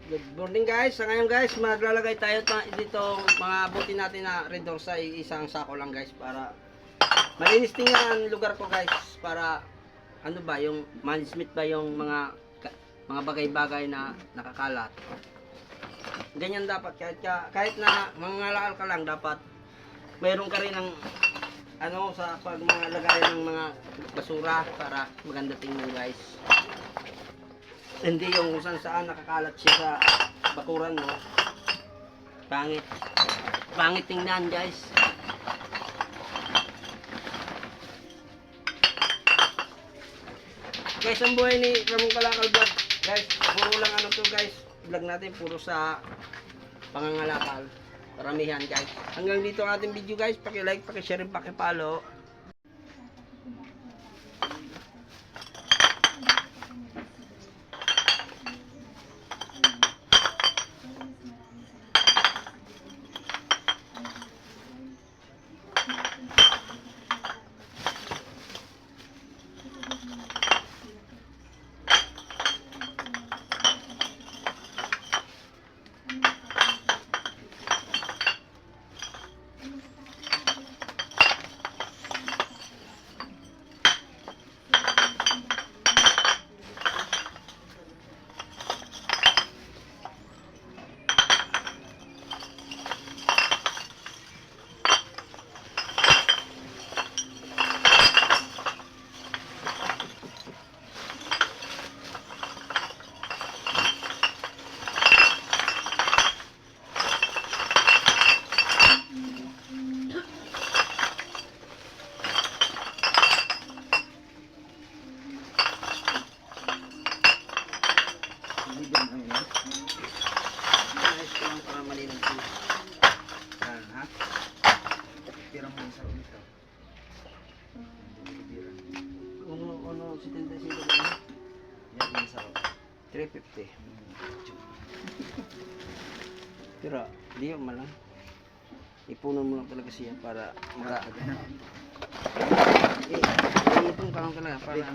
Good morning guys. Sa ngayon guys, maglalagay tayo dito mga buti natin na red doors sa isang sako lang guys para malinis tingnan ang lugar ko guys para ano ba yung management ba yung mga bagay-bagay na nakakalat. Ganyan dapat kahit na mangangalakal ka lang dapat mayroon ka rin ng ano sa pag mga lagay ng mga basura para maganda tingnan guys. Hindi yung kung saan nakakalat siya sa bakuran mo. Pangit. Pangit tingnan guys. Guys, ang buhay ni Ramon Kalakal Vlog. Guys, puro lang ano to guys. Vlog natin puro sa pangangalakal. Paramihan guys. Hanggang dito ang ating video guys. Paki-like, paki-share, paki-follow. Uno, 75 na. Yan din sa 350. Pero, di yung malang. Ipunan mo lang talaga siya para itong kahong ka lang para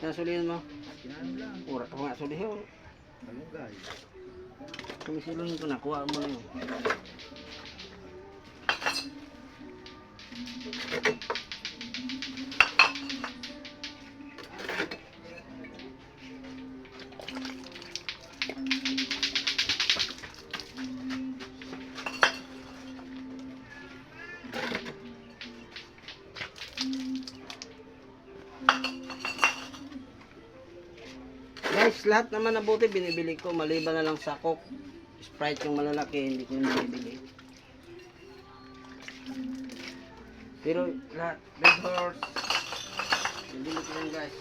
nasulihin mo. Ura ka nga sulihin. Kumisiluhin ko na, kuha mo na yun. Guys, lahat naman na buti binibili ko maliban na lang sa Coke, Sprite yung malalaki, hindi ko yung binibili. Pero lahat, Red Horse, binibili ko yan guys.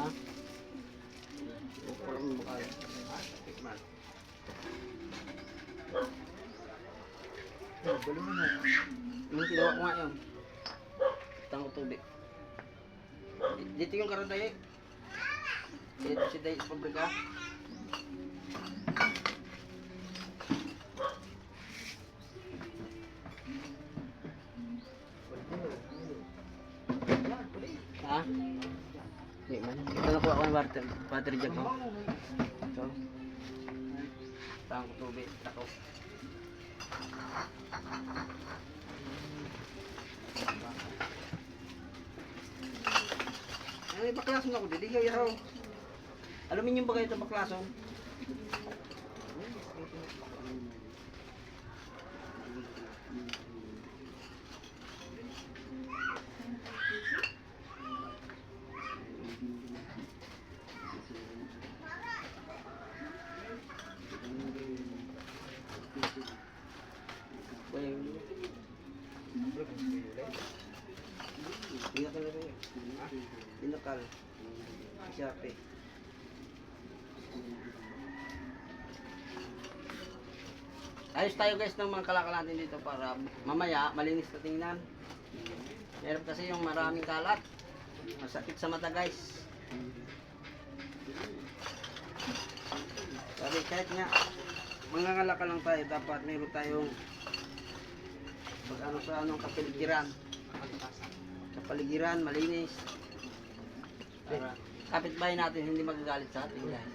Ha? Parang mukha. Tikman. Yung tinawa ko nga yun. Tango tubig. Dito yung karandaye. Dito si Day Pabrika. Ha? Hindi man. Ito nakuha ko ng battery jack ko. Ito. Tango tubig. Tako. Ay, baklason ako. Diligaw yaw. Aluminum ba kayo ito baklason? Binakal na rin. Binakal. Siyape. Ayos tayo guys ng mga kalakal natin dito para mamaya malinis na tingnan. Meron kasi yung maraming kalat. Masakit sa mata guys. Sabi kahit nga mangangalaka lang tayo, dapat meron tayong pag ano sa anong kapaligiran, malinis. Para kapitbahay natin hindi magagalit sa atin guys.